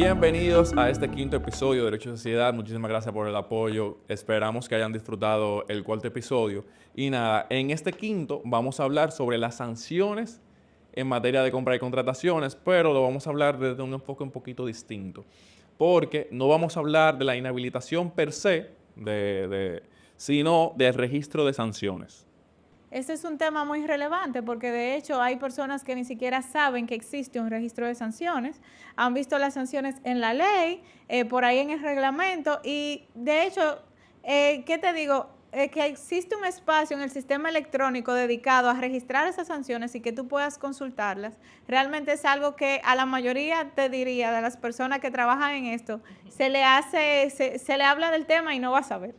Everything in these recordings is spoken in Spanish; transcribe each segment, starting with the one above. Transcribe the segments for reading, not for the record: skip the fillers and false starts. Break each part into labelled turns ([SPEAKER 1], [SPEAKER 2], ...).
[SPEAKER 1] Bienvenidos a este quinto episodio de Derecho y Sociedad. Muchísimas gracias por el apoyo. Esperamos que hayan disfrutado el cuarto episodio. Y nada, en este quinto vamos a hablar sobre las sanciones en materia de compra y contrataciones, pero lo vamos a hablar desde un enfoque un poquito distinto. Porque no vamos a hablar de la inhabilitación per se, sino del registro de sanciones.
[SPEAKER 2] Este es un tema muy relevante porque de hecho hay personas que ni siquiera saben que existe un registro de sanciones, han visto las sanciones en la ley, por ahí en el reglamento y de hecho, ¿qué te digo? Que existe un espacio en el sistema electrónico dedicado a registrar esas sanciones y que tú puedas consultarlas, realmente es algo que a la mayoría, te diría, de las personas que trabajan en esto, se le habla del tema y no va a saber,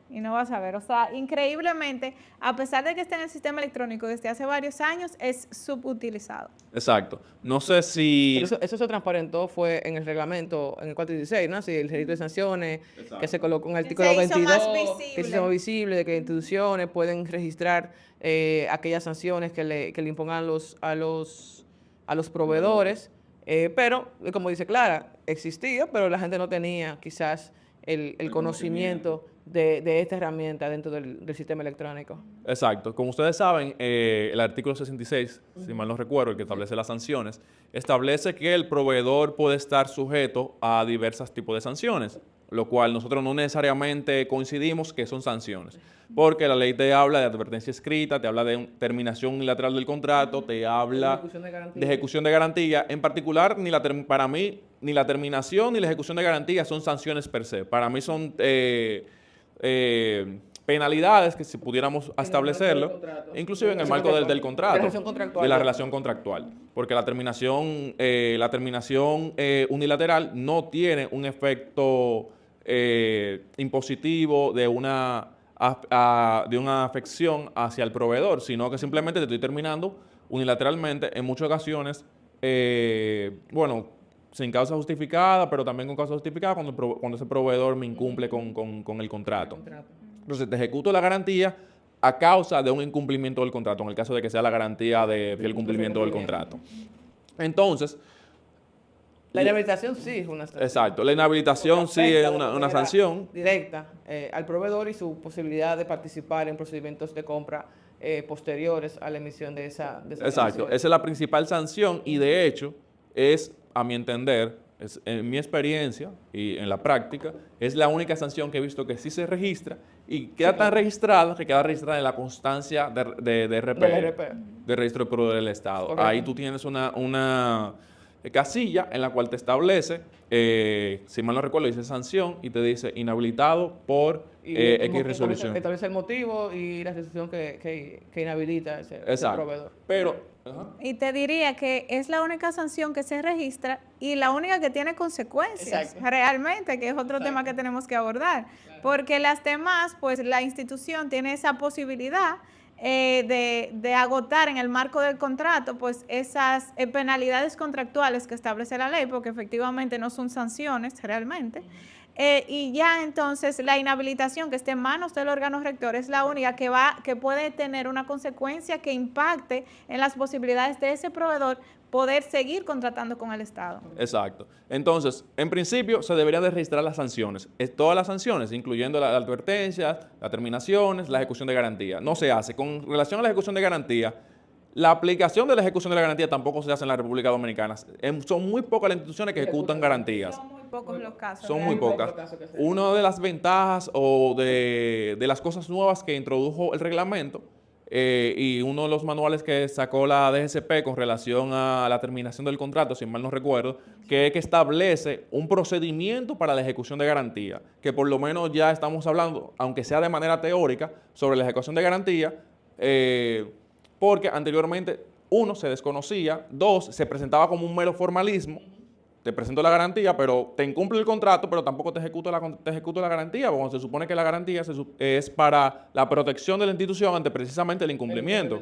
[SPEAKER 2] O sea, increíblemente, a pesar de que esté en el sistema electrónico desde hace varios años, es subutilizado.
[SPEAKER 1] Exacto. No sé si...
[SPEAKER 3] Eso se transparentó fue en el reglamento, en el 416, ¿no? Sí, el registro de sanciones, que se colocó en el artículo 22, que se hizo más visible, de que instituciones pueden registrar aquellas sanciones que le impongan a los proveedores, pero, como dice Clara, existía, pero la gente no tenía quizás el conocimiento de esta herramienta dentro del sistema electrónico.
[SPEAKER 1] Exacto. Como ustedes saben, el artículo 66, si mal no recuerdo, el que establece las sanciones, establece que el proveedor puede estar sujeto a diversos tipos de sanciones, lo cual nosotros no necesariamente coincidimos que son sanciones, porque la ley te habla de advertencia escrita, te habla de terminación unilateral del contrato, te habla de ejecución de garantía. En particular, para mí, ni la terminación ni la ejecución de garantía son sanciones per se. Para mí son... penalidades que si pudiéramos establecerlo, inclusive en el marco del contrato, de la relación contractual, porque la terminación unilateral no tiene un efecto impositivo de una afección hacia el proveedor, sino que simplemente te estoy terminando unilateralmente, en muchas ocasiones, sin causa justificada, pero también con causa justificada cuando ese proveedor me incumple con el contrato. Entonces, te ejecuto la garantía a causa de un incumplimiento del contrato, en el caso de que sea la garantía de fiel cumplimiento del contrato. Entonces...
[SPEAKER 3] La inhabilitación sí es una sanción.
[SPEAKER 1] Exacto, la inhabilitación sí es una sanción.
[SPEAKER 3] Directa al proveedor y su posibilidad de participar en procedimientos de compra posteriores a la emisión de esa
[SPEAKER 1] Exacto,
[SPEAKER 3] sanción.
[SPEAKER 1] esa es la principal sanción y de hecho es, a mi entender, en mi experiencia y en la práctica, es la única sanción que he visto que sí se registra y queda tan registrada que queda registrada en la constancia de RP, de Registro de Proveedores del Estado. Correcto. Ahí tú tienes una casilla en la cual te establece, si mal no recuerdo, dice sanción y te dice inhabilitado por X resolución.
[SPEAKER 3] Establece el motivo y la resolución que inhabilita ese proveedor.
[SPEAKER 1] Pero...
[SPEAKER 2] Y te diría que es la única sanción que se registra y la única que tiene consecuencias. Exacto. Realmente, que es otro tema que tenemos que abordar. Claro. Porque las demás, pues la institución tiene esa posibilidad de agotar en el marco del contrato pues esas penalidades contractuales que establece la ley, porque efectivamente no son sanciones realmente. Y ya entonces la inhabilitación que esté en manos del órgano rector es la única que puede tener una consecuencia que impacte en las posibilidades de ese proveedor poder seguir contratando con el Estado.
[SPEAKER 1] Exacto. Entonces, en principio, se deberían de registrar las sanciones. Todas las sanciones, incluyendo las advertencias, las terminaciones, la ejecución de garantía. No se hace. Con relación a la ejecución de garantía, la aplicación de la ejecución de la garantía tampoco se hace en la República Dominicana. Son muy pocas las instituciones que ejecutan garantías.
[SPEAKER 2] Son muy pocos los casos.
[SPEAKER 1] Son muy pocas. Una de las ventajas o de las cosas nuevas que introdujo el reglamento y uno de los manuales que sacó la DGCP con relación a la terminación del contrato, si mal no recuerdo, que es que establece un procedimiento para la ejecución de garantía, que por lo menos ya estamos hablando, aunque sea de manera teórica, sobre la ejecución de garantía, porque anteriormente, uno, se desconocía, dos, se presentaba como un mero formalismo. Te presento la garantía, pero te incumple el contrato, pero tampoco te ejecuto la garantía, porque se supone que la garantía es para la protección de la institución ante precisamente el incumplimiento.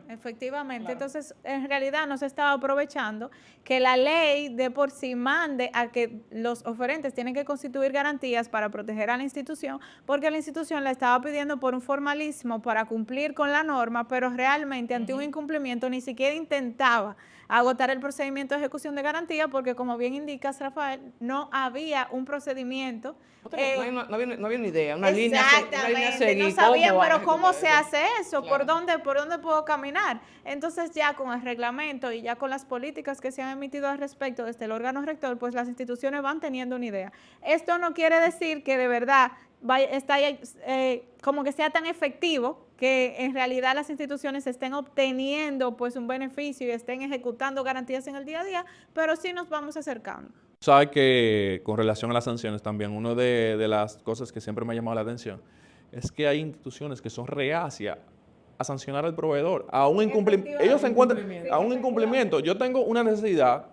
[SPEAKER 2] Efectivamente, claro. Entonces en realidad no se estaba aprovechando que la ley de por sí mande a que los oferentes tienen que constituir garantías para proteger a la institución, porque la institución la estaba pidiendo por un formalismo para cumplir con la norma, pero realmente ante un incumplimiento ni siquiera intentaba agotar el procedimiento de ejecución de garantía porque, como bien indicas, Rafael, no había un procedimiento.
[SPEAKER 3] No había una idea, una línea a seguir.
[SPEAKER 2] No sabían, pero ¿cómo se hace eso? Claro. ¿Por dónde puedo caminar? Entonces, ya con el reglamento y ya con las políticas que se han emitido al respecto desde el órgano rector, pues las instituciones van teniendo una idea. Esto no quiere decir que de verdad está como que sea tan efectivo que en realidad las instituciones estén obteniendo pues un beneficio y estén ejecutando garantías en el día a día, pero sí nos vamos acercando.
[SPEAKER 1] Sabe que con relación a las sanciones también, una de las cosas que siempre me ha llamado la atención es que hay instituciones que son reacias a sancionar al proveedor, a un incumplimiento. Ellos se encuentran a un incumplimiento. Yo tengo una necesidad,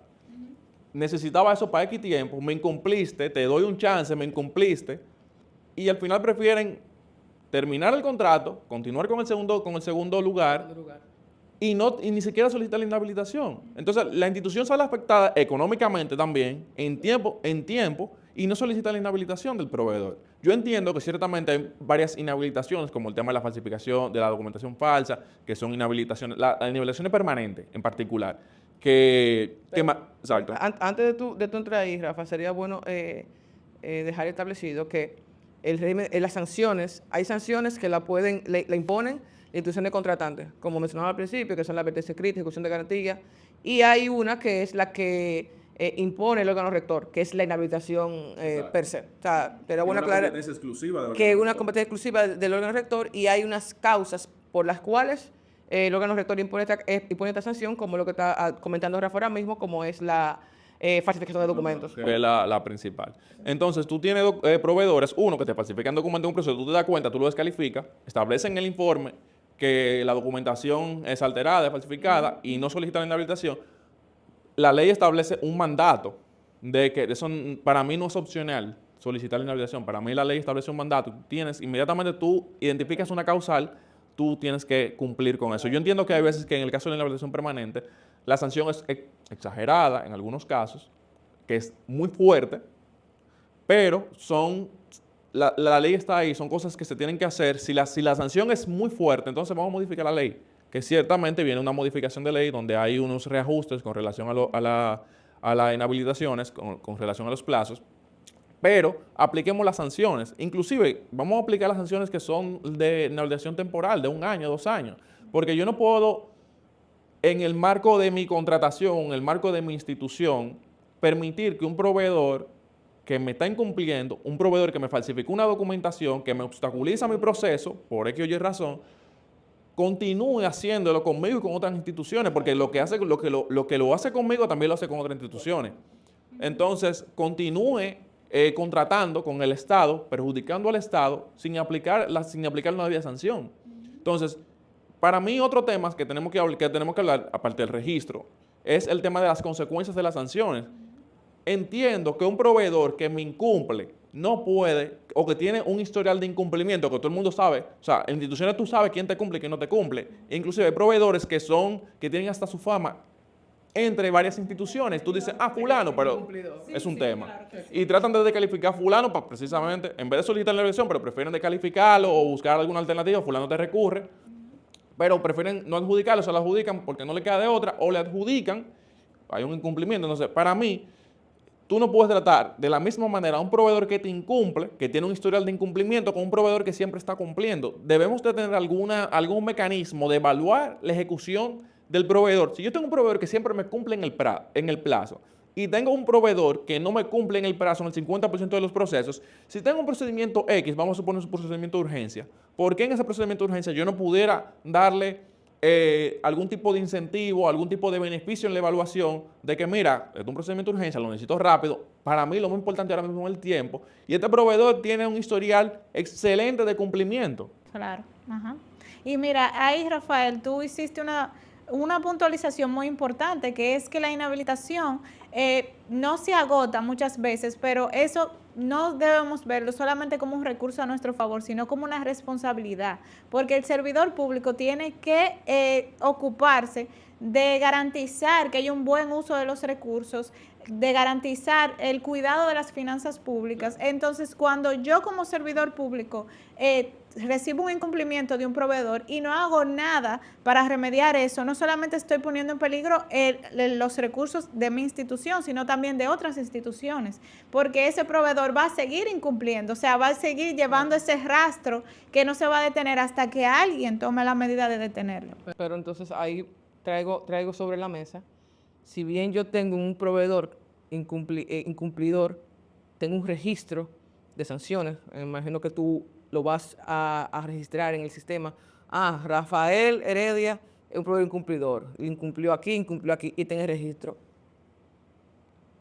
[SPEAKER 1] necesitaba eso para X tiempo, me incumpliste, te doy un chance, me incumpliste, y al final prefieren terminar el contrato, continuar con el segundo lugar. Y ni siquiera solicitar la inhabilitación. Entonces, la institución sale afectada económicamente también, en tiempo, y no solicita la inhabilitación del proveedor. Yo entiendo que ciertamente hay varias inhabilitaciones, como el tema de la falsificación, de la documentación falsa, que son inhabilitaciones, la inhabilitación es permanente en particular.
[SPEAKER 3] Exacto. Antes de tu entrar ahí, Rafa, sería bueno dejar establecido que el régimen, las sanciones, hay sanciones que la imponen la institución de contratantes, como mencionaba al principio, que son la advertencia escrita, ejecución de garantía, y hay una que es la que impone el órgano rector, que es la inhabilitación per se. O sea, pero bueno aclarar que es una competencia exclusiva del órgano rector y hay unas causas por las cuales el órgano rector impone esta sanción, como lo que está comentando Rafa ahora mismo, como es la falsificación de documentos.
[SPEAKER 1] Que es la principal. Entonces, tú tienes proveedores, uno, que te falsifican documentos en un proceso, tú te das cuenta, tú lo descalificas, establecen en el informe que la documentación es alterada, es falsificada y no solicitan la inhabilitación. La ley establece un mandato de que eso para mí no es opcional solicitar la inhabilitación. Para mí la ley establece un mandato. Inmediatamente tú identificas una causal, tú tienes que cumplir con eso. Yo entiendo que hay veces que en el caso de la inhabilitación permanente, la sanción es exagerada en algunos casos, que es muy fuerte, pero la ley está ahí, son cosas que se tienen que hacer. Si la sanción es muy fuerte, entonces vamos a modificar la ley, que ciertamente viene una modificación de ley donde hay unos reajustes con relación a las inhabilitaciones, con relación a los plazos, pero apliquemos las sanciones. Inclusive, vamos a aplicar las sanciones que son de inhabilitación temporal, de 1 año, 2 años, porque yo no puedo, en el marco de mi contratación, en el marco de mi institución, permitir que un proveedor que me está incumpliendo, un proveedor que me falsificó una documentación, que me obstaculiza mi proceso, por X o Y razón, continúe haciéndolo conmigo y con otras instituciones, porque lo que lo hace conmigo también lo hace con otras instituciones. Entonces, continúe contratando con el Estado, perjudicando al Estado, sin aplicar una debida sanción. Entonces, para mí otro tema que tenemos que hablar, aparte del registro, es el tema de las consecuencias de las sanciones. Entiendo que un proveedor que me incumple no puede, o que tiene un historial de incumplimiento, que todo el mundo sabe, o sea, en instituciones tú sabes quién te cumple y quién no te cumple. E inclusive hay proveedores que tienen hasta su fama entre varias instituciones. Tú dices, fulano, pero es un tema. Claro, y tratan de descalificar a fulano para precisamente, en vez de solicitar la elección, pero prefieren descalificarlo o buscar alguna alternativa, fulano te recurre, pero prefieren no adjudicarlo, se lo adjudican porque no le queda de otra, o le adjudican, hay un incumplimiento. Entonces, para mí, tú no puedes tratar de la misma manera a un proveedor que te incumple, que tiene un historial de incumplimiento, con un proveedor que siempre está cumpliendo. Debemos de tener algún mecanismo de evaluar la ejecución del proveedor. Si yo tengo un proveedor que siempre me cumple en el plazo y tengo un proveedor que no me cumple en el plazo en el 50% de los procesos, si tengo un procedimiento X, vamos a suponer un procedimiento de urgencia, ¿por qué en ese procedimiento de urgencia yo no pudiera darle algún tipo de incentivo, algún tipo de beneficio en la evaluación de que, mira, es un procedimiento de urgencia, lo necesito rápido, para mí lo más importante ahora mismo es el tiempo, y este proveedor tiene un historial excelente de cumplimiento?
[SPEAKER 2] Claro, ajá. Y mira, ahí, Rafael, tú hiciste una puntualización muy importante, que es que la inhabilitación no se agota muchas veces, pero eso no debemos verlo solamente como un recurso a nuestro favor, sino como una responsabilidad, porque el servidor público tiene que ocuparse de garantizar que haya un buen uso de los recursos, de garantizar el cuidado de las finanzas públicas. Entonces, cuando yo como servidor público recibo un incumplimiento de un proveedor y no hago nada para remediar eso, no solamente estoy poniendo en peligro los recursos de mi institución, sino también de otras instituciones, porque ese proveedor va a seguir incumpliendo, o sea, va a seguir llevando ese rastro que no se va a detener hasta que alguien tome la medida de detenerlo.
[SPEAKER 3] Pero entonces ahí traigo sobre la mesa, si bien yo tengo un proveedor incumplidor, tengo un registro de sanciones, me imagino que tú lo vas a registrar en el sistema. Rafael Heredia es un proveedor incumplidor, incumplió aquí y tengo el registro.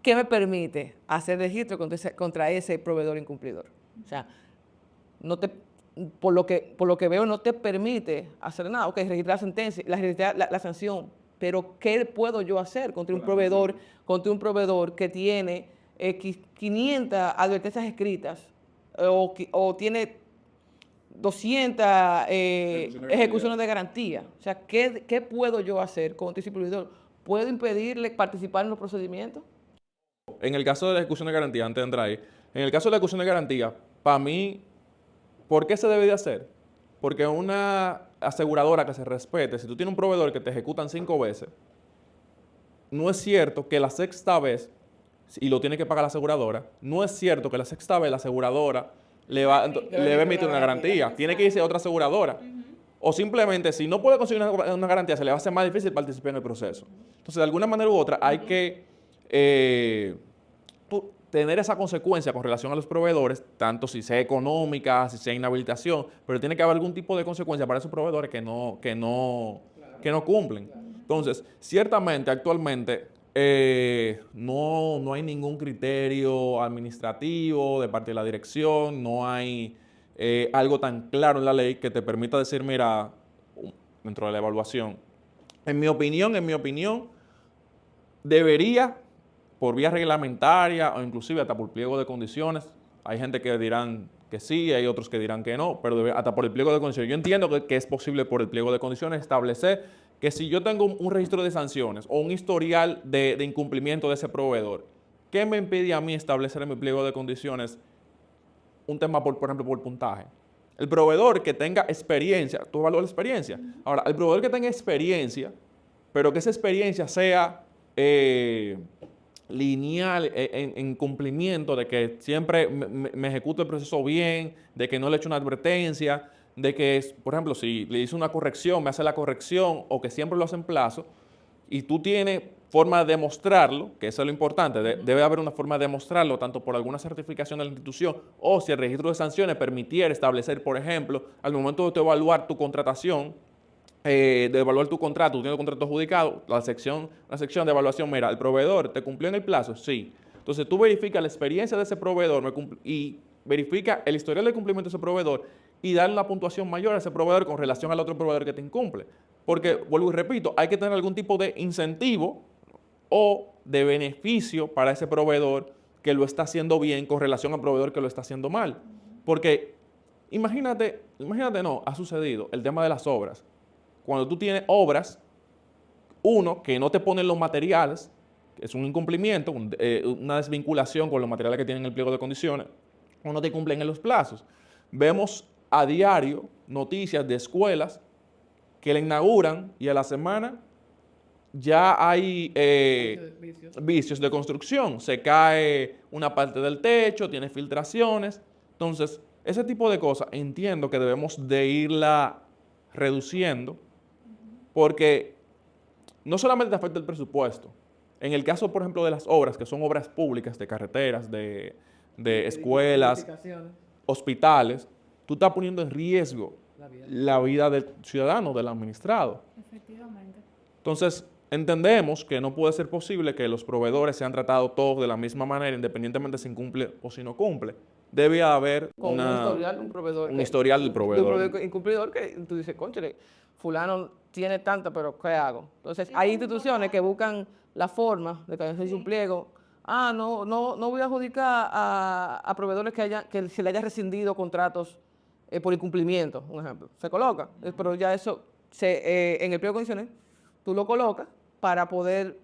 [SPEAKER 3] ¿Qué me permite hacer registro contra ese proveedor incumplidor? O sea, por lo que veo no te permite hacer nada. Ok, registrar la sentencia, la sanción, pero ¿qué puedo yo hacer contra un proveedor que tiene 500 advertencias escritas o tiene 200 ejecuciones de garantía? O sea, ¿qué puedo yo hacer contra ese proveedor? ¿Puedo impedirle participar en los procedimientos?
[SPEAKER 1] En el caso de la ejecución de garantía, antes de entrar ahí, en el caso de la ejecución de garantía, para mí, ¿por qué se debe de hacer? Porque una aseguradora que se respete, si tú tienes un proveedor que te ejecutan 5 veces, no es cierto que la 6ª vez, y lo tiene que pagar la aseguradora, no es cierto que la 6ª vez la aseguradora le va a emitir una garantía. Tiene que irse a otra aseguradora. O simplemente, si no puede conseguir una garantía, se le va a hacer más difícil participar en el proceso. Entonces, de alguna manera u otra, hay que tener esa consecuencia con relación a los proveedores, tanto si sea económica, si sea inhabilitación, pero tiene que haber algún tipo de consecuencia para esos proveedores que no cumplen. Entonces, ciertamente, actualmente, no hay ningún criterio administrativo de parte de la dirección, no hay algo tan claro en la ley que te permita decir, mira, dentro de la evaluación, en mi opinión, debería, por vía reglamentaria o inclusive hasta por pliego de condiciones, hay gente que dirán que sí, hay otros que dirán que no, pero hasta por el pliego de condiciones. Yo entiendo que es posible por el pliego de condiciones establecer que si yo tengo un registro de sanciones o un historial de incumplimiento de ese proveedor, ¿qué me impide a mí establecer en mi pliego de condiciones un tema, por ejemplo, por puntaje? El proveedor que tenga experiencia, tú evalúas la experiencia. Ahora, el proveedor que tenga experiencia, pero que esa experiencia sea lineal en cumplimiento, de que siempre me ejecuto el proceso bien, de que no le echo una advertencia, de que, por ejemplo, si le hice una corrección, me hace la corrección, o que siempre lo hace en plazo, y tú tienes forma de demostrarlo, que eso es lo importante, debe haber una forma de demostrarlo, tanto por alguna certificación de la institución, o si el registro de sanciones permitiera establecer, por ejemplo, al momento de evaluar tu contratación, de evaluar tu contrato, tú tienes un contrato adjudicado, la sección de evaluación, mira, ¿el proveedor te cumplió en el plazo? Sí. Entonces tú verificas la experiencia de ese proveedor y verifica el historial de cumplimiento de ese proveedor y darle una puntuación mayor a ese proveedor con relación al otro proveedor que te incumple. Porque, vuelvo y repito, hay que tener algún tipo de incentivo o de beneficio para ese proveedor que lo está haciendo bien con relación al proveedor que lo está haciendo mal. Porque imagínate, ha sucedido el tema de las obras. Cuando tú tienes obras, uno, que no te ponen los materiales, que es un incumplimiento, una desvinculación con los materiales que tienen el pliego de condiciones, o no te cumplen en los plazos. Vemos a diario noticias de escuelas que la inauguran y a la semana ya hay vicios de construcción. Se cae una parte del techo, tiene filtraciones. Entonces, ese tipo de cosas entiendo que debemos de irla reduciendo, porque no solamente te afecta el presupuesto. En el caso, por ejemplo, de las obras, que son obras públicas, de carreteras, de escuelas, hospitales, tú estás poniendo en riesgo la vida del ciudadano, del administrado.
[SPEAKER 2] Efectivamente.
[SPEAKER 1] Entonces, entendemos que no puede ser posible que los proveedores sean tratados todos de la misma manera, independientemente si cumple o si no cumple. Debe haber
[SPEAKER 3] un historial de un proveedor.
[SPEAKER 1] Un historial del proveedor.
[SPEAKER 3] De un proveedor incumplidor que tú dices, cónchale, fulano tiene tanta, pero ¿qué hago? Entonces, hay instituciones que buscan la forma de que haya un pliego. No voy a adjudicar a proveedores que se le haya rescindido contratos por incumplimiento, un ejemplo. Se coloca, pero ya eso, en el pliego de condiciones, tú lo colocas para poder,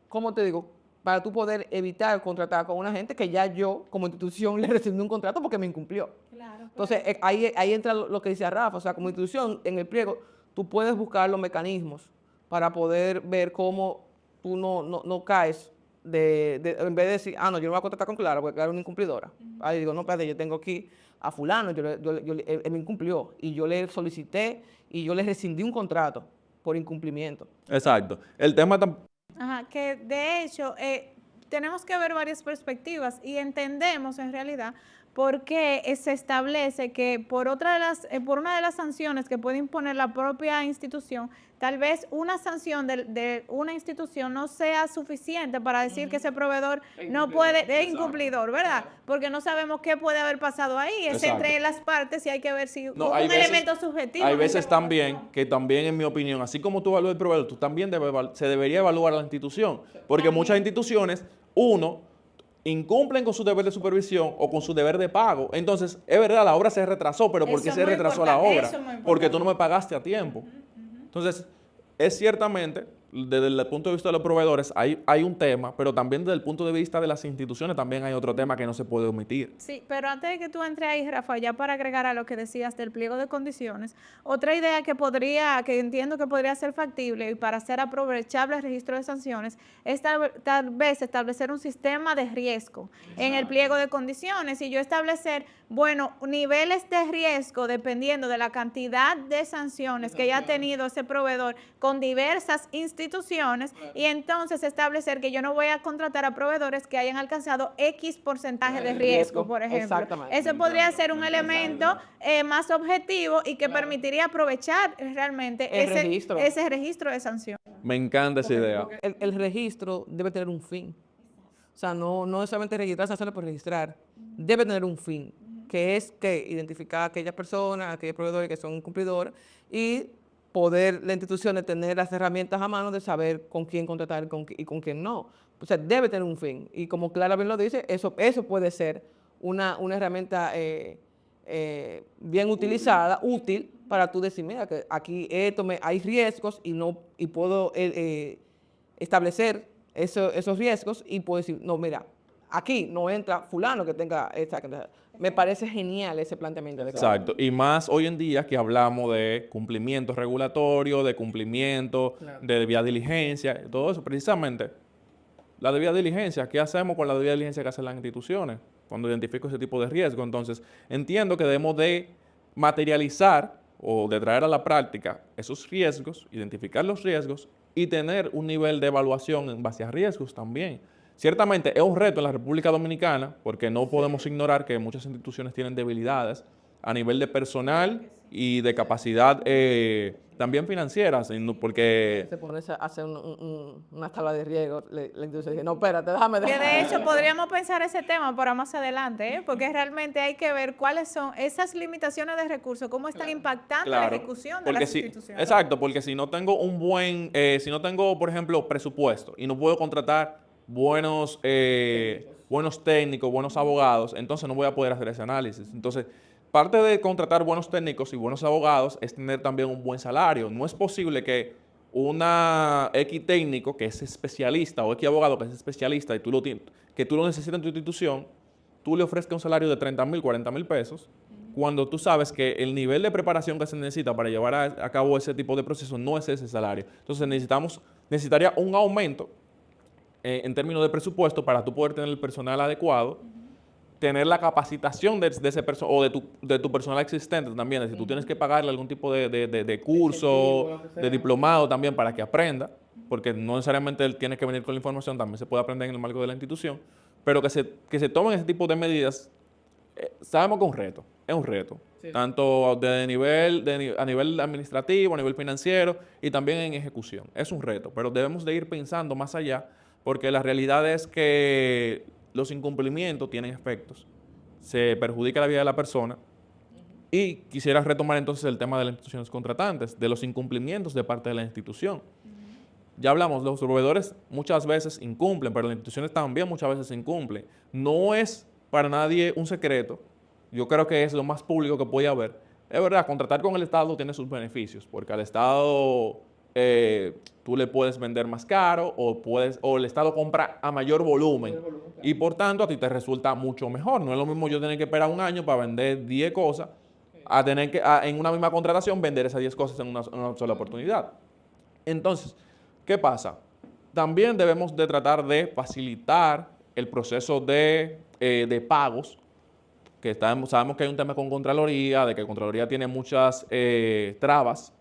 [SPEAKER 3] ¿cómo te digo? Para tú poder evitar contratar con una gente que ya yo, como institución, le recibí un contrato porque me incumplió. Claro. Entonces, ahí entra lo que dice Rafa, o sea, como institución, en el pliego, tú puedes buscar los mecanismos para poder ver cómo tú no caes en vez de decir, no, yo no voy a contratar con Clara porque Clara es una incumplidora. Ahí digo, no, espérate, yo tengo aquí a fulano, él me incumplió y yo le solicité y yo le rescindí un contrato por incumplimiento.
[SPEAKER 1] Exacto. El tema
[SPEAKER 2] Ajá, que de hecho tenemos que ver varias perspectivas y entendemos en realidad por qué se establece que por una de las sanciones que puede imponer la propia institución, tal vez una sanción de una institución no sea suficiente para decir que ese proveedor no puede, es incumplidor, ¿verdad? Porque no sabemos qué puede haber pasado ahí, es entre las partes y hay que ver si hubo un elemento subjetivo.
[SPEAKER 1] Hay veces también, que también en mi opinión, así como tú evalúas el proveedor, tú también se debería evaluar a la institución, porque muchas instituciones, incumplen con su deber de supervisión o con su deber de pago. Entonces, es verdad, la obra se retrasó, pero ¿por qué se retrasó la obra? Porque tú no me pagaste a tiempo. Entonces, es ciertamente, desde el punto de vista de los proveedores, hay un tema, pero también desde el punto de vista de las instituciones también hay otro tema que no se puede omitir.
[SPEAKER 2] Sí, pero antes de que tú entres ahí, Rafa, ya para agregar a lo que decías del pliego de condiciones, otra idea que entiendo que podría ser factible y para hacer aprovechable el registro de sanciones, es tal vez establecer un sistema de riesgo en el pliego de condiciones y yo establecer, niveles de riesgo dependiendo de la cantidad de sanciones que haya tenido ese proveedor con diversas instituciones y entonces establecer que yo no voy a contratar a proveedores que hayan alcanzado X porcentaje de riesgo, por ejemplo.
[SPEAKER 3] Exactamente.
[SPEAKER 2] Eso podría ser un elemento más objetivo y que permitiría aprovechar realmente ese registro de sanciones.
[SPEAKER 1] Me encanta esa idea.
[SPEAKER 3] El registro debe tener un fin. O sea, no es solamente registrar sanciones por registrar, debe tener un fin, que es que identificar a aquellas personas, a aquellos proveedores que son incumplidores y poder la institución tener las herramientas a mano de saber con quién contratar y con quién no. O sea, debe tener un fin. Y como Clara bien lo dice, eso puede ser una herramienta bien utilizada, útil, para tú decir, mira, que aquí hay riesgos y puedo establecer esos riesgos y puedo decir, no, mira, aquí no entra fulano que tenga esta. Me parece genial ese planteamiento.
[SPEAKER 1] Exacto, y más hoy en día que hablamos de cumplimiento regulatorio, de cumplimiento, de debida diligencia, todo eso. Precisamente, la debida diligencia, ¿qué hacemos con la debida diligencia que hacen las instituciones cuando identifico ese tipo de riesgo? Entonces, entiendo que debemos de materializar o de traer a la práctica esos riesgos, identificar los riesgos y tener un nivel de evaluación en base a riesgos también. Ciertamente es un reto en la República Dominicana porque no podemos ignorar que muchas instituciones tienen debilidades a nivel de personal y de capacidad también financiera, porque...
[SPEAKER 3] Se pone a hacer una tabla de riesgo, la industria dice, no, espérate, déjame.
[SPEAKER 2] Que de hecho podríamos pensar ese tema para más adelante, porque realmente hay que ver cuáles son esas limitaciones de recursos, cómo están impactando la ejecución de las instituciones.
[SPEAKER 1] Exacto, porque si no tengo si no tengo, por ejemplo, presupuesto y no puedo contratar buenos técnicos, buenos abogados, entonces no voy a poder hacer ese análisis. Entonces, parte de contratar buenos técnicos y buenos abogados es tener también un buen salario. No es posible que una X técnico que es especialista o X abogado que es especialista y que tú lo necesitas en tu institución, tú le ofrezcas un salario de 30,000, 40,000 pesos, cuando tú sabes que el nivel de preparación que se necesita para llevar a cabo ese tipo de proceso no es ese salario. Entonces necesitaría un aumento en términos de presupuesto para tú poder tener el personal adecuado, tener la capacitación de ese personal o de tu personal existente también. Es decir, tú tienes que pagarle algún tipo de curso, de diplomado también para que aprenda, porque no necesariamente él tiene que venir con la información, también se puede aprender en el marco de la institución, pero que se tomen ese tipo de medidas, sabemos que es un reto, tanto a nivel administrativo, a nivel financiero y también en ejecución. Es un reto, pero debemos de ir pensando más allá, porque la realidad es que los incumplimientos tienen efectos, se perjudica la vida de la persona y quisiera retomar entonces el tema de las instituciones contratantes, de los incumplimientos de parte de la institución. Ya hablamos, los proveedores muchas veces incumplen, pero las instituciones también muchas veces incumplen. No es para nadie un secreto, yo creo que es lo más público que puede haber. Es verdad, contratar con el Estado tiene sus beneficios, porque al Estado tú le puedes vender más caro o el Estado compra a mayor volumen. Y por tanto a ti te resulta mucho mejor. No es lo mismo yo tener que esperar un año para vender 10 cosas a tener que en una misma contratación vender esas 10 cosas en una sola oportunidad. Entonces, ¿qué pasa? También debemos de tratar de facilitar el proceso de pagos, que sabemos que hay un tema con Contraloría, de que Contraloría tiene muchas trabas,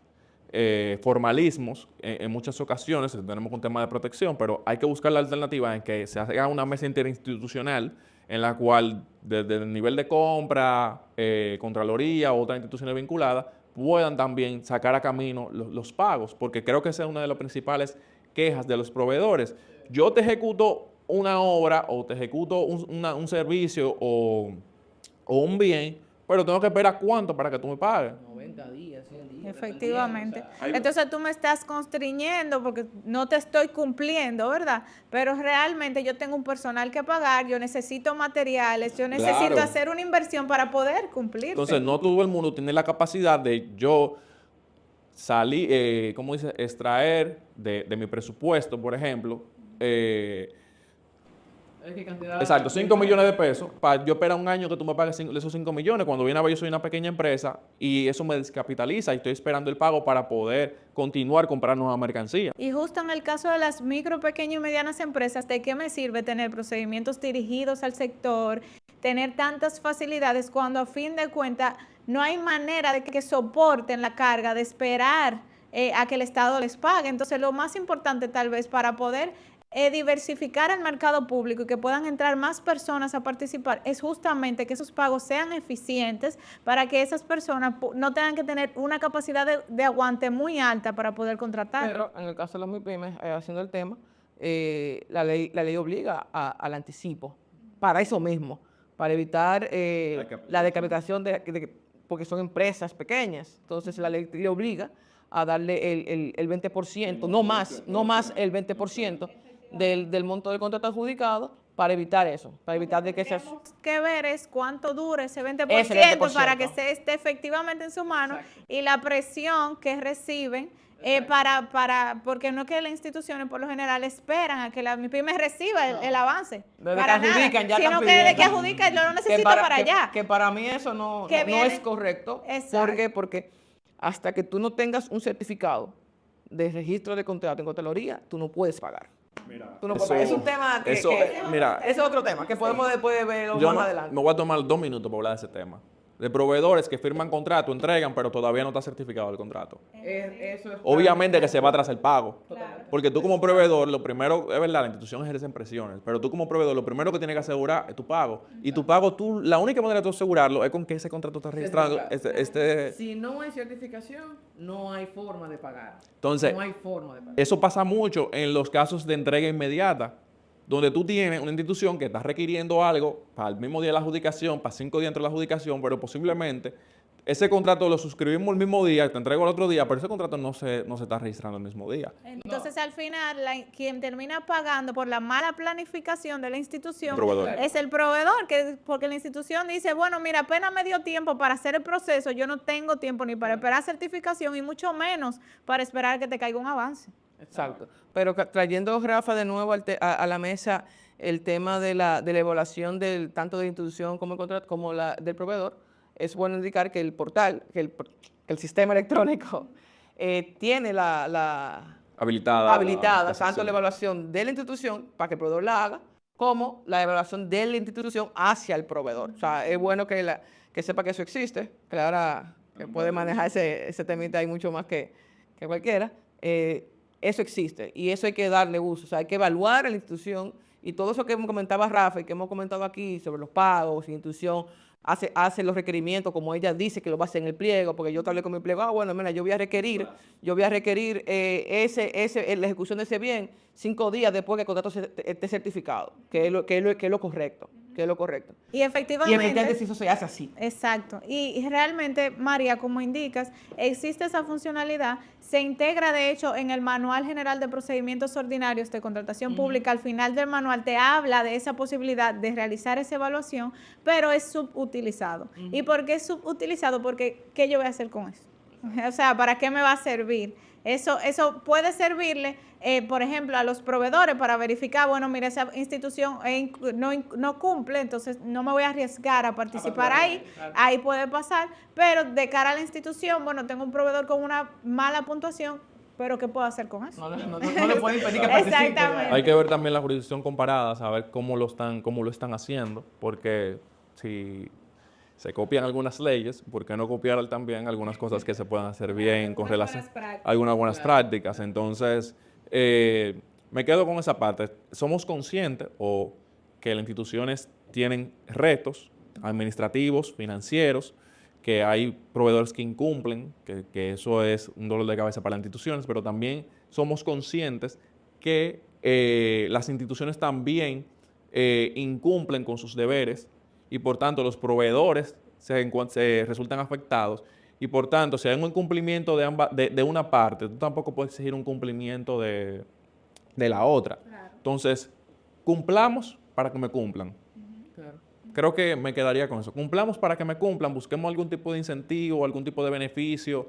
[SPEAKER 1] formalismos en muchas ocasiones, tenemos un tema de protección, pero hay que buscar la alternativa en que se haga una mesa interinstitucional en la cual desde el nivel de compra, Contraloría u otras instituciones vinculadas puedan también sacar a camino los pagos, porque creo que esa es una de las principales quejas de los proveedores. Yo te ejecuto una obra o te ejecuto un servicio o un bien, pero tengo que esperar ¿cuánto para que tú me pagues?
[SPEAKER 3] 90 días, 100 días.
[SPEAKER 2] Efectivamente. O sea, entonces tú me estás constriñendo porque no te estoy cumpliendo, ¿verdad? Pero realmente yo tengo un personal que pagar, yo necesito materiales, yo necesito hacer una inversión para poder cumplir.
[SPEAKER 1] Entonces no todo el mundo tiene la capacidad de yo salir, ¿cómo dice? Extraer de mi presupuesto, por ejemplo, exacto, 5 millones de pesos, para yo esperar un año que tú me pagues esos 5 millones, cuando viene a ver yo soy una pequeña empresa y eso me descapitaliza y estoy esperando el pago para poder continuar comprando nueva mercancía.
[SPEAKER 2] Y justo en el caso de las micro, pequeñas y medianas empresas, ¿de qué me sirve tener procedimientos dirigidos al sector, tener tantas facilidades cuando a fin de cuentas no hay manera de que soporten la carga de esperar a que el Estado les pague? Entonces lo más importante tal vez para poder diversificar el mercado público y que puedan entrar más personas a participar es justamente que esos pagos sean eficientes para que esas personas no tengan que tener una capacidad de aguante muy alta para poder contratar.
[SPEAKER 3] Pero en el caso de las MIPYMES, haciendo el tema, la ley obliga al anticipo para eso mismo, para evitar la decapitación porque son empresas pequeñas. Entonces la ley le obliga a darle el 20%, no más el 20%, del monto del contrato adjudicado para evitar eso, para evitar de que se...
[SPEAKER 2] Lo que que ver es cuánto dura ese 20%, para que se esté efectivamente en su mano. Exacto. Y la presión que reciben porque no es que las instituciones por lo general esperan a que la MIPYME reciba el avance.
[SPEAKER 3] Desde para que adjudican, ya
[SPEAKER 2] sino que desde que adjudican yo lo necesito para allá.
[SPEAKER 3] Que para mí eso no es correcto. Porque hasta que tú no tengas un certificado de registro de contrato en Contraloría, tú no puedes pagar. Mira, es un tema es otro tema que podemos después verlo más adelante.
[SPEAKER 1] Me voy a tomar 2 minutos para hablar de ese tema. De proveedores que firman contrato, entregan, pero todavía no está certificado el contrato. Obviamente que se va atrás el pago. Claro. Porque tú como proveedor, lo primero, es verdad, la institución ejerce presiones, pero tú como proveedor, lo primero que tienes que asegurar es tu pago. Y tu pago, la única manera de asegurarlo es con que ese contrato está registrado.
[SPEAKER 3] Si no hay certificación, no hay forma de pagar.
[SPEAKER 1] Entonces,
[SPEAKER 3] no hay forma de pagar.
[SPEAKER 1] Eso pasa mucho en los casos de entrega inmediata, donde tú tienes una institución que está requiriendo algo para el mismo día de la adjudicación, para 5 días dentro de la adjudicación, pero posiblemente ese contrato lo suscribimos el mismo día, te entrego el otro día, pero ese contrato no se está registrando el mismo día.
[SPEAKER 2] Entonces, al final, quien termina pagando por la mala planificación de la institución es el proveedor, porque la institución dice, bueno, mira, apenas me dio tiempo para hacer el proceso, yo no tengo tiempo ni para esperar certificación y mucho menos para esperar que te caiga un avance.
[SPEAKER 3] Exacto. Pero trayendo, Rafa, de nuevo a la mesa el tema de la evaluación tanto de la institución como el contrato como del proveedor, es bueno indicar que el portal, que el sistema electrónico tiene habilitada tanto la evaluación de la institución para que el proveedor la haga, como la evaluación de la institución hacia el proveedor. O sea, es bueno que sepa que eso existe, que ahora que puede manejar ese temita ahí mucho más que cualquiera. Eso existe y eso hay que darle uso, o sea, hay que evaluar a la institución y todo eso que comentaba Rafa y que hemos comentado aquí sobre los pagos, la institución hace los requerimientos como ella dice que lo va a hacer en el pliego, porque yo hablé con mi pliego, bueno, mira, yo voy a requerir la ejecución de ese bien 5 días después que el contrato esté certificado, que es lo correcto.
[SPEAKER 2] Y efectivamente
[SPEAKER 3] si eso se hace así.
[SPEAKER 2] Exacto. Y realmente, María, como indicas, existe esa funcionalidad, se integra de hecho en el Manual General de Procedimientos Ordinarios de Contratación Pública. Al final del manual te habla de esa posibilidad de realizar esa evaluación, pero es subutilizado. ¿Y por qué es subutilizado? Porque, ¿qué yo voy a hacer con eso? O sea, ¿para qué me va a servir? Eso puede servirle, por ejemplo, a los proveedores para verificar, bueno, mira, esa institución no cumple, entonces no me voy a arriesgar a participar ahí, ahí puede pasar, pero de cara a la institución, bueno, tengo un proveedor con una mala puntuación, pero ¿qué puedo hacer con eso?
[SPEAKER 3] No le puede impedir que participe.
[SPEAKER 2] Exactamente.
[SPEAKER 1] Hay que ver también la jurisdicción comparada, saber cómo lo están haciendo, porque si se copian algunas leyes, ¿por qué no copiar también algunas cosas que se puedan hacer bien con relación a algunas buenas prácticas? Entonces, me quedo con esa parte. Somos conscientes que las instituciones tienen retos administrativos, financieros, que hay proveedores que incumplen, que eso es un dolor de cabeza para las instituciones, pero también somos conscientes que las instituciones también incumplen con sus deberes y por tanto los proveedores se resultan afectados y por tanto si hay un incumplimiento de una parte, tú tampoco puedes exigir un cumplimiento de la otra.
[SPEAKER 2] Claro.
[SPEAKER 1] Entonces, cumplamos para que me cumplan.
[SPEAKER 3] Claro.
[SPEAKER 1] Creo que me quedaría con eso. Cumplamos para que me cumplan, busquemos algún tipo de incentivo, algún tipo de beneficio,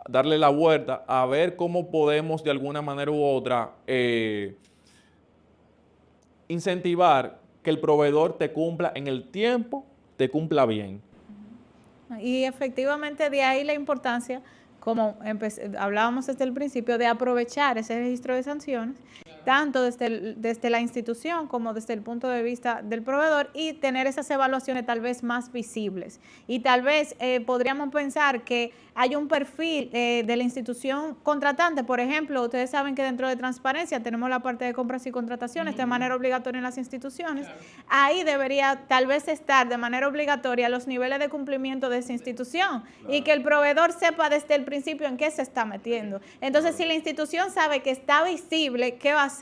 [SPEAKER 1] darle la vuelta a ver cómo podemos de alguna manera u otra incentivar que el proveedor te cumpla en el tiempo, te cumpla bien.
[SPEAKER 2] Y efectivamente de ahí la importancia, como hablábamos desde el principio, de aprovechar ese registro de sanciones, tanto desde la institución como desde el punto de vista del proveedor y tener esas evaluaciones tal vez más visibles. Y tal vez podríamos pensar que hay un perfil de la institución contratante. Por ejemplo, ustedes saben que dentro de transparencia tenemos la parte de compras y contrataciones de manera obligatoria en las instituciones. Claro. Ahí debería tal vez estar de manera obligatoria los niveles de cumplimiento de esa institución. Claro. Y que el proveedor sepa desde el principio en qué se está metiendo. Entonces, si la institución sabe que está visible, ¿qué va a hacer?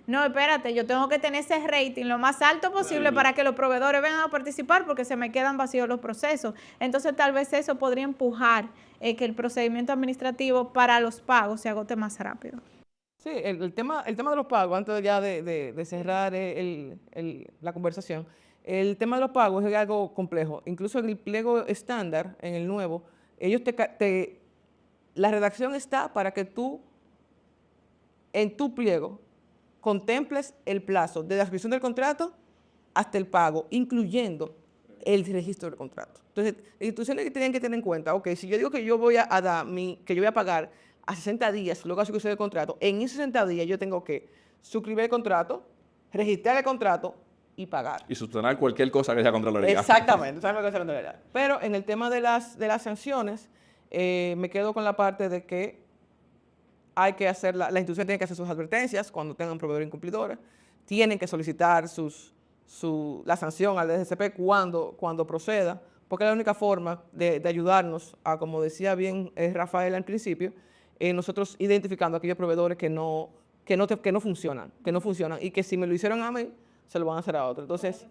[SPEAKER 2] No, espérate, yo tengo que tener ese rating lo más alto posible para que los proveedores vengan a participar porque se me quedan vacíos los procesos. Entonces, tal vez eso podría empujar que el procedimiento administrativo para los pagos se agote más rápido.
[SPEAKER 3] Sí, el tema de los pagos, antes ya de cerrar la conversación, el tema de los pagos es algo complejo. Incluso en el pliego estándar, en el nuevo, la redacción está para que tú, en tu pliego, contemples el plazo de la suscripción del contrato hasta el pago, incluyendo el registro del contrato. Entonces, las instituciones tienen que tener en cuenta, ok, si yo digo que yo voy a que yo voy a pagar a 60 días luego de la suscripción del contrato, en esos 60 días yo tengo que suscribir el contrato, registrar el contrato y pagar.
[SPEAKER 1] Y sustentar cualquier cosa que sea Contraloría.
[SPEAKER 3] Exactamente, cualquier cosa Contraloría. Pero en el tema de las sanciones, me quedo con la parte de que hay que hacer, la institución tiene que hacer sus advertencias cuando tengan proveedores incumplidores, tienen que solicitar la sanción al DGCP cuando proceda, porque es la única forma de ayudarnos a, como decía bien Rafael al principio, nosotros identificando aquellos proveedores que no funcionan y que si me lo hicieron a mí, se lo van a hacer a otro. Entonces,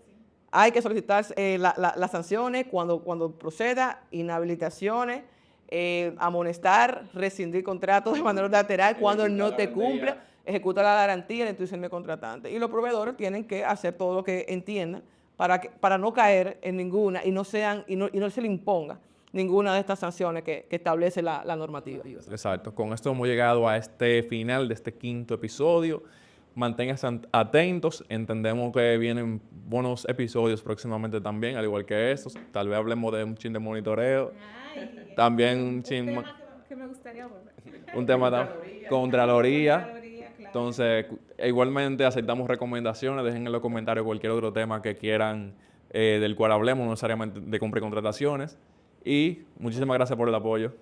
[SPEAKER 3] hay que solicitar las sanciones cuando proceda, inhabilitaciones, amonestar, rescindir contratos de manera unilateral cuando no te cumple, ejecutar la garantía de la institución de contratante. Y los proveedores tienen que hacer todo lo que entiendan para no caer en ninguna y no se le imponga ninguna de estas sanciones que establece la normativa.
[SPEAKER 1] Exacto. Con esto hemos llegado a este final de este 5º episodio. Manténganse atentos. Entendemos que vienen buenos episodios próximamente también, al igual que estos. Tal vez hablemos de un chin de monitoreo.
[SPEAKER 2] Ay,
[SPEAKER 1] también un chin...
[SPEAKER 2] Un tema que me gustaría volver.
[SPEAKER 1] Un tema de Contraloría.
[SPEAKER 2] Claro.
[SPEAKER 1] Entonces, igualmente aceptamos recomendaciones. Dejen en los comentarios cualquier otro tema que quieran del cual hablemos, no necesariamente de compra y contrataciones. Y muchísimas gracias por el apoyo.